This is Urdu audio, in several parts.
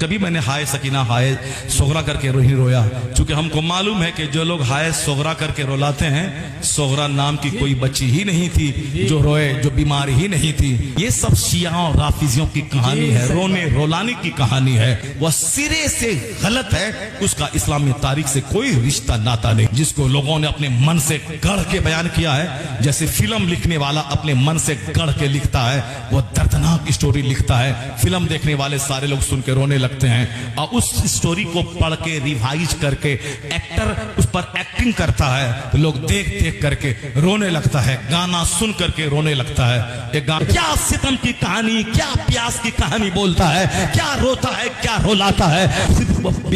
کبھی میں نے ہائے سکینہ ہائے صغرا کر کے نہیں رویا، چونکہ ہم کو معلوم ہے کہ جو لوگ ہائے صغرا کر کے رولاتے ہیں، صغرا نام کی کوئی بچی ہی نہیں تھی جو روئے، جو بیمار ہی نہیں تھی۔ یہ سب شیعوں اور رافضیوں کی کہانی ہے، رونے رولانے کی کہانی ہے، وہ سرے سے غلط ہے، اس کا اسلامی تاریخ سے کوئی رشتہ ناتا نہیں۔ جس کو لوگوں نے اپنے من سے گڑھ کے بیان کیا ہے، جیسے فلم لکھنے والا اپنے من سے گڑھ کے لکھتا ہے، وہ دردناک اسٹوری لکھتا ہے، فلم دیکھنے والے سارے لوگ سن کے رونے لگتے ہیں، اور اس سٹوری کو پڑھ کے ریوائز کر کے ایکٹر اس پر ایکٹنگ کرتا ہے تو لوگ دیکھ دیکھ کر کے رونے لگتا ہے، گانا سن کر کے رونے لگتا ہے۔ ایک گانا کیا ستم کی کہانی، کیا پیاس کی کہانی بولتا ہے، کیا روتا ہے، کیا رولاتا ہے،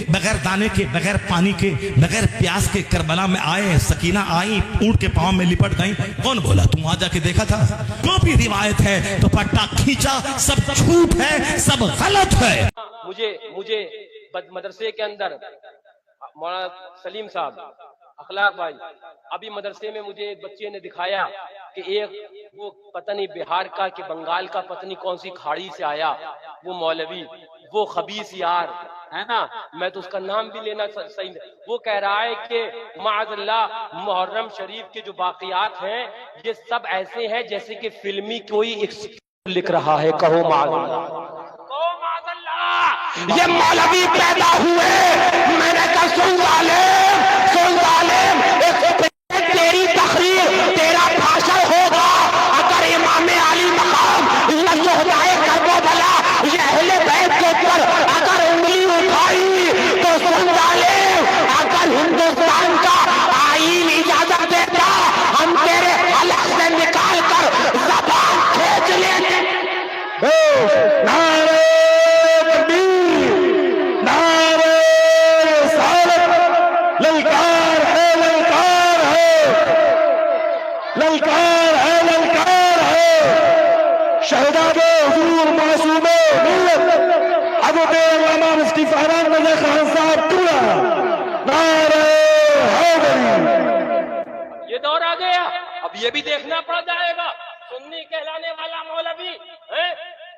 بغیر دانے کے، بغیر پانی کے، بغیر پیاس کے کربلا میں آئے، سکینہ آئی، اونٹ کے پاؤں میں لپٹ گئیں، کون بولا؟ تم وہاں جا کے دیکھا تھا؟ جو بھی روایت ہے تو پٹا کھینچا، سب جھوٹ ہے، سب غلط ہے۔ مجھے مدرسے کے اندر مولانا سلیم صاحب، اخلاق بھائی، ابھی مدرسے میں مجھے ایک بچے نے دکھایا کہ ایک وہ پتہ نہیں بہار کا کہ بنگال کا پتہ نہیں کون سی کھاڑی سے آیا وہ مولوی، وہ خبیث یار ہے نا، میں تو اس کا نام بھی لینا صحیح نہیں۔ وہ کہہ رہا ہے کہ معاذ اللہ محرم شریف کے جو باقیات ہیں یہ سب ایسے ہیں جیسے کہ فلمی کوئی ایک لکھ رہا ہے، کہو معاذ اللہ، یہ مولوی پیدا ہوئے، میں نے کہا سن ظالم، تیری تقریر، تیرا بھاشن ہوگا اگر امام علی مقام یا شہدائے کربلا یا اہل بیت کے اوپر اگر انگلی اٹھائی تو سن ظالم، اگر ہندوستان کا آئین اجازت دیتا ہم تیرے حلق سے نکال کر زبان کھینچ لیتے۔ شہداد حضور معصوم ملت ابو بے علامہ مفتی فرحان رضا خان صاحب پورا نعرہ حیدری۔ یہ دور آ گیا، اب یہ بھی دیکھنا پڑ جائے گا سنی کہلانے والا مولوی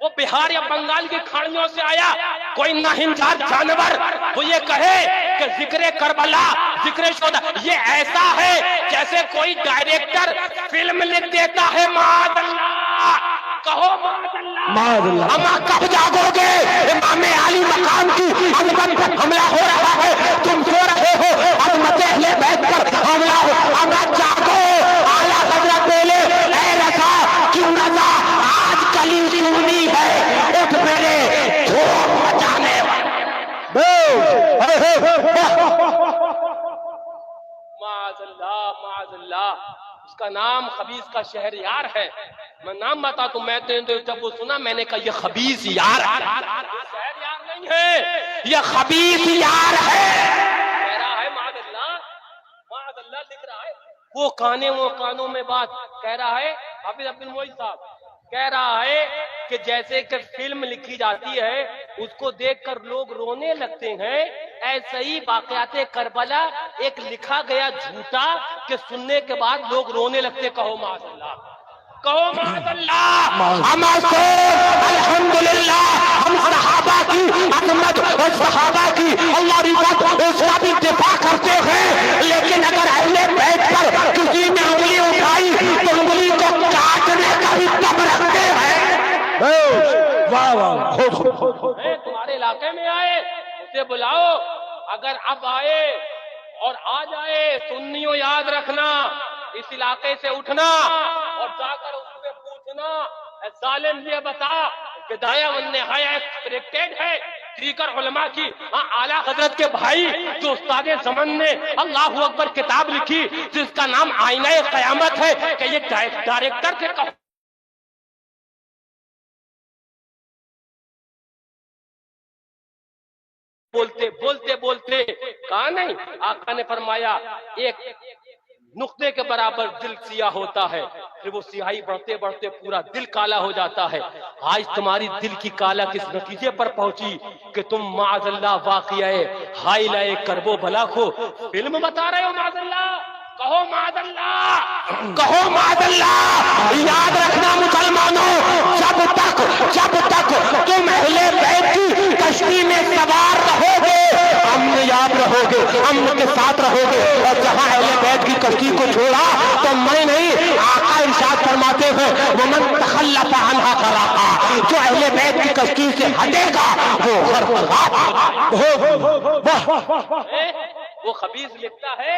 وہ بہار یا بنگال کی کھاڑیوں سے آیا، کوئی ناہنجار جانور وہ یہ کہے کہ ذکر کربلا، ذکر شہداء یہ ایسا ہے جیسے کوئی ڈائریکٹر فلم لکھ دیتا ہے۔ معاذ اللہ، کہو معاذ اللہ۔ اما کب جاگو گے؟ امام علی مقام کی عظمت پر حملہ ہو رہا ہے، تم سو رہے ہو، عظمت اہل بیت پر حملہ ہو، اما جاگو۔ اعلیٰ حضرت بولے اے رضا کیوں رضا آج کلی سنی ہے، اٹھ میرے دھوم مچانے معاذ اللہ، معاذ اللہ، اس کا نام خبیث کا شہر یار ہے۔ میں نام بتا تو میں جب وہ سنا میں نے کہا یہ خبیث یار شہر یار نہیں ہے، یہ خبیث یار ہے، کہہ رہا ہے معاذ اللہ لکھ رہا ہے، وہ کانوں میں بات کہہ رہا ہے۔ حافظ عبد المعید صاحب کہہ رہا ہے کہ جیسے کہ فلم لکھی جاتی ہے اس کو دیکھ کر لوگ رونے لگتے ہیں، ایسے ہی واقعات کربلا ایک لکھا گیا جھوٹا کہ سننے کے بعد لوگ رونے لگتے۔ کہو معاذ اللہ، کہو معاذ اللہ۔ ہم الحمدللہ ہم صحابہ کی عظمت اور صحابہ کی اللہ رضا اس کا بھی دفاع کرتے ہیں، لیکن اگر اہل بیت پر کسی نے انگلی اٹھائی تو انگلی کو کاٹنے کا بھی دم رکھتے ہیں۔ تمہارے علاقے میں آئے اسے بلاؤ، اگر اب آئے اور آ جائے سنیوں یاد رکھنا، اس علاقے سے اٹھنا اور جا کر اس سے پوچھنا اے ظالم یہ بتا کہ دایا والنہایا ایکسپریکٹڈ ہے دیگر علماء کی اعلیٰ حضرت کے بھائی جو استاد زمن نے اللہ اکبر کتاب لکھی جس کا نام آئینہ قیامت ہے کہ یہ ڈائریکٹر تھے۔ بولتے کہا نہیں، آقا نے فرمایا ایک نقطے کے برابر دل سیاہ ہوتا ہے، پھر وہ سیاہی بڑھتے بڑھتے پورا دل کالا ہو جاتا ہے۔ آج تمہاری دل کی کالا کس نتیجے پر پہنچی کہ تم معاذ اللہ واقعہ ہائی لائے کربو بھلا کو فلم بتا رہے ہو؟ معاذ اللہ، کہو معاذ اللہ، کہو معاذ اللہ۔ یاد رکھنا مسلمانوں، جب تک تم اہل بیت کی کشتی میں سوار رہو گے، امن یاب رہو گے، امن کے ساتھ رہو گے، اور جہاں اہل بیت کی کشتی کو چھوڑا تو میں نہیں، آقا ارشاد فرماتے ہیں ومن تخلف عنہا غرقا، جو اہل بیت کی کشتی سے ہٹے گا وہ غرق۔ وہ خبیث لکھتا ہے،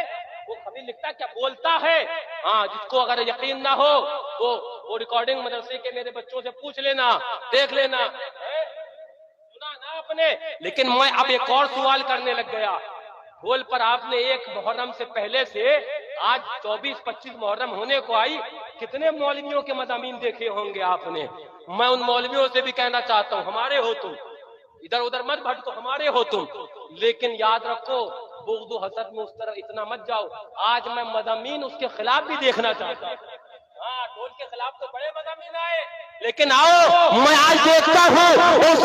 وہ خبیث لکھتا ہے کیا بولتا ہے؟ ہاں، جس کو اگر یقین نہ ہو وہ ریکارڈنگ مدرسے کے میرے بچوں سے پوچھ لینا، دیکھ لینا، سنا نا آپ نے۔ لیکن میں اب ایک اور سوال کرنے لگ گیا۔ ڈھول پر آپ نے ایک محرم سے پہلے سے آج 24-25 محرم ہونے کو آئی، کتنے مولویوں کے مضامین دیکھے ہوں گے آپ نے؟ میں ان مولویوں سے بھی کہنا چاہتا ہوں ہمارے ہو تم، ادھر ادھر مت بھٹکو، ہمارے ہو تم، لیکن یاد رکھو بغض و حسد میں اس طرح اتنا مت جاؤ۔ آج میں مضامین اس کے خلاف بھی دیکھنا چاہتا ہوں۔ ہاں، ڈھول کے خلاف تو بڑے مضامین آئے، لیکن آؤ میں آج دیکھتا ہوں اس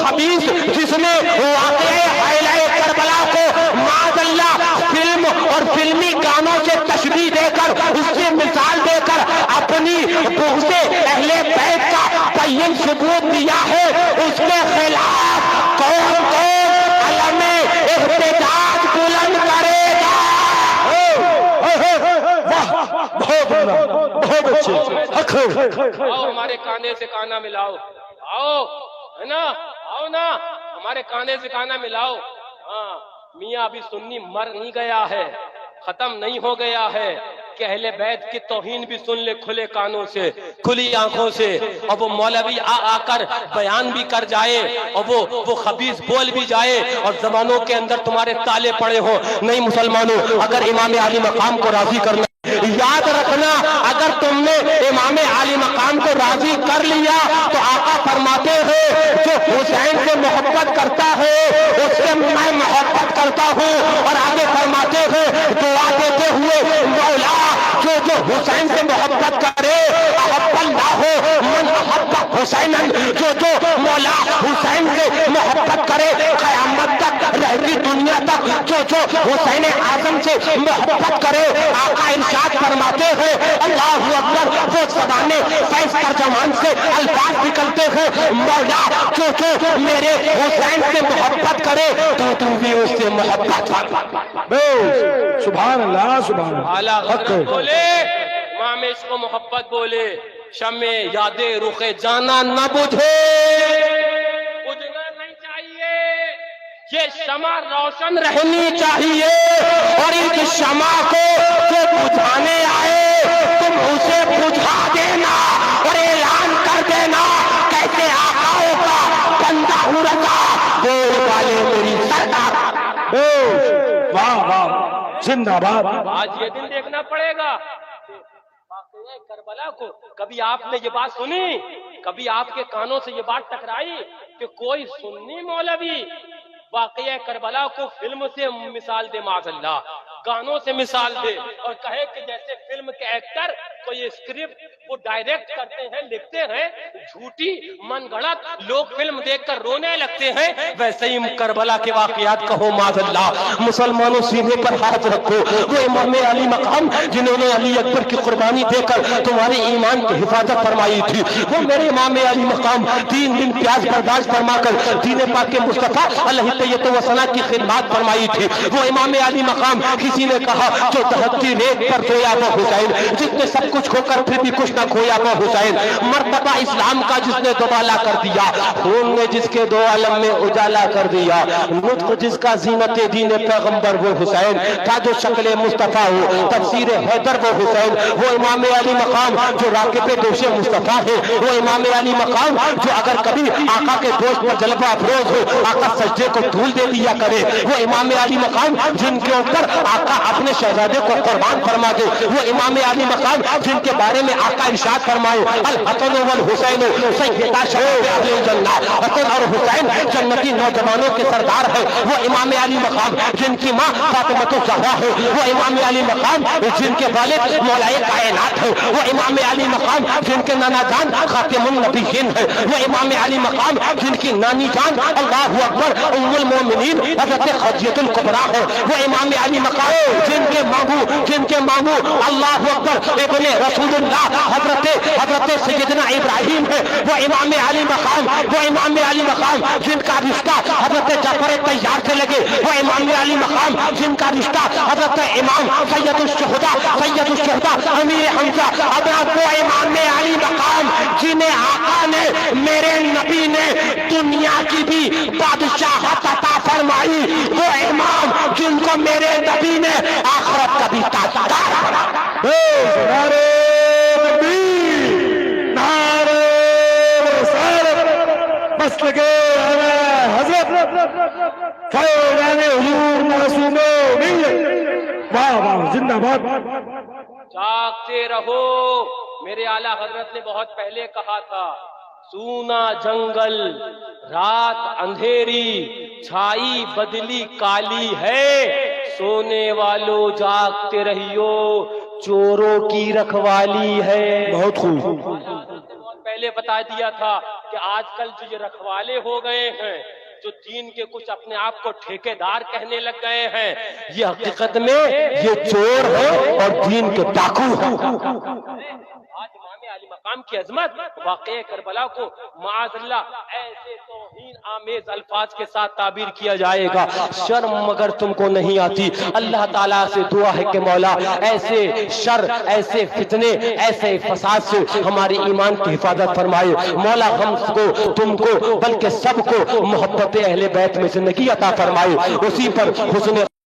خبیث جس نے واقعہ حیلۂ کربلا کو معاذ اللہ فلم اور فلمی گانوں سے تشبیہ دے کر، اس سے مثال دے کر اپنی بغض اہل بیت کا بین ثبوت دیا ہے۔ اس کے خلاف کون علم احتجاج بلند کرے گا؟ بہت اچھے، آؤ ہمارے کانے سے کانا ملاؤ، آؤ، ہے نا، آؤ نا، ہمارے کانے سے کانا ملاؤ۔ ہاں، میاں ابھی سنی مر نہیں گیا ہے، ختم نہیں ہو گیا ہے، کہ اہل بیت کی توہین بھی سن لے کھلے کانوں سے، کھلی آنکھوں سے، اور وہ مولوی آ کر بیان بھی کر جائے، اور وہ خبیث بول بھی جائے، اور زمانوں کے اندر تمہارے تالے پڑے ہوں۔ نہیں مسلمانوں، اگر امام عالی مقام کو راضی کرنا، یاد رکھنا اگر تم نے امام عالی مقام کو راضی کر لیا تو آقا فرماتے ہیں جو حسین سے محبت کرتا ہے اس سے میں محبت کرتا ہوں، اور آگے فرماتے ہیں دعا دیتے ہوئے مولا جو حسین سے محبت کرے احب اللہ من احب حسین، جو مولا حسین سے محبت کرے قیامت تک رہتی دنیا تک جو حسین اعظم سے محبت کرے، آقا ارشاد فرماتے ہیں اللہ اکبر، وہ زبانیں فیض ترجمان سے الفاظ نکلتے ہیں مولا جو میرے حسین سے محبت کرے تو تم بھی اس سے محبت کر۔ سبحان اللہ، سبحان اعلیٰ اللہ، حضرت بولے، امام عشق و محبت بولے، شمع یاد رخ جانا نہ بجھے، بجھنا نہیں چاہیے، یہ شمع روشن رہنی چاہیے، اور اس شمع کو جو بجھانے آئے تم اسے بجھا دینا اور اعلان کر دینا کیسے آقاؤں کا بندہ ہوں رضا بول والے میری سرکار۔ واہ واہ، زندہ باد۔ آج یہ دن دیکھنا پڑے گا واقعہ کربلا کو۔ کبھی آپ نے یہ بات سنی، کبھی آپ کے کانوں سے یہ بات ٹکرائی کہ کوئی سنی مولوی واقعہ کربلا کو فلم سے مثال دے، معاذ اللہ گانوں سے مثال دے، اور کہے کہ جیسے فلم کے ایکٹر کوئی اسکرپٹ وہ ڈائریکٹ کرتے ہیں، لکھتے ہیں، جھوٹی من گھڑت لوگ فلم دیکھ کر رونے لگتے ہیں، ویسے ہی کربلا کے واقعات کہو معاذ اللہ۔ مسلمانوں سینے پر ہاتھ رکھو، وہ امام علی مقام جنہوں نے علی اکبر کی قربانی دے کر تمہارے ایمان کی حفاظت فرمائی تھی، وہ میرے امام علی مقام 3 دن پیاس برداشت فرما کر دین پاک کے مصطفیٰ علیہ الصلوۃ والسلام کی خدمات فرمائی تھی۔ وہ امام علی مقام، کسی نے کہا جو دہتی ریت پر سویا وہ حسین، جس نے سب کچھ کھو کر پھر بھی کچھ نہ کھویا وہ حسین، مرتبہ اسلام کا جس نے دوبالا کر دیا، خون نے جس کے 2 عالم میں اجالا کر دیا، نطق جس کا زینت دین پیغمبر وہ حسین تھا، جو شکل مصطفیٰ ہو تفسیر حیدر وہ حسین، وہ امام علی مقام جو راکب دوش مصطفیٰ ہے، وہ امام علی مقام جو اگر کبھی آقا کے گوشت پر جلوہ افروز ہو آقا سجدے کو دھول دے دیا کرے، وہ امام علی مقام جن کے اوپر آقا اپنے شہزادے کو قربان فرما دے، وہ امام علی مقام جن کے بارے میں آقا ارشاد فرمائے الحسن والحسین سیدا شباب اہل الجنہ، حسن اور حسین جنتی نوجوانوں کے سردار ہے، وہ امام علی مقام جن کی ماں فاطمہ الزہرا ہے، وہ امام علی مقام جن کے والد مولائے کائنات ہے، وہ امام علی مقام جن کے نانا جان خاتم النبیین ہے، وہ امام علی مقام جن کی نانی جان اللہ اکبر ام المومنین حضرت خدیجہ الکبریٰ ہے، وہ امام علی مقام جن کے ماموں اللہ اکبر ابن رسول اللہ حضرت سیدنا ابراہیم ہے، وہ امام علی مقام جن کا رشتہ حضرت جعفر طیار سے لگے، وہ امام علی مقام جن کا رشتہ حضرت امام سید الشہداء امیر حمزہ حضرت، وہ امام علی مقام جنہیں آقا نے میرے نبی نے دنیا کی بھی بادشاہت عطا فرمائی، وہ امام جن کو میرے نبی نے آخرت کا بھی تاجدار بنایا۔ نعرہ تکبیر، نعرہ رسالت، مسلک اعلی حضرت، فیضان حضور معصوم ملت، واہ واہ زندہ باد۔ جاگتے رہو، میرے اعلیٰ حضرت نے بہت پہلے کہا تھا، سونا جنگل رات اندھیری چھائی بدلی کالی ہے، سونے والو جاگتے رہیو چوروں کی رکھوالی ہے۔ بہت خوب۔ بہت پہلے بتا دیا تھا کہ آج کل جو یہ رکھوالے ہو گئے ہیں، جو دین کے کچھ اپنے آپ کو ٹھیکیدار کہنے لگ گئے ہیں، یہ حقیقت میں یہ چور ہیں اور دین کے ڈاکو ہیں۔ آج امام علی مقام کی عظمت واقعہ کربلا کو معاذ اللہ ایسے توہین آمیز الفاظ کے ساتھ تعبیر کیا جائے گا، شرم مگر تم کو نہیں آتی۔ اللہ تعالیٰ سے دعا ہے کہ مولا ایسے شر، ایسے فتنے، ایسے فساد سے ہماری ایمان کی حفاظت فرمائے۔ مولا ہم کو، تم کو، بلکہ سب کو محبت اہل بیت میں زندگی عطا فرمائے، اسی پر حسن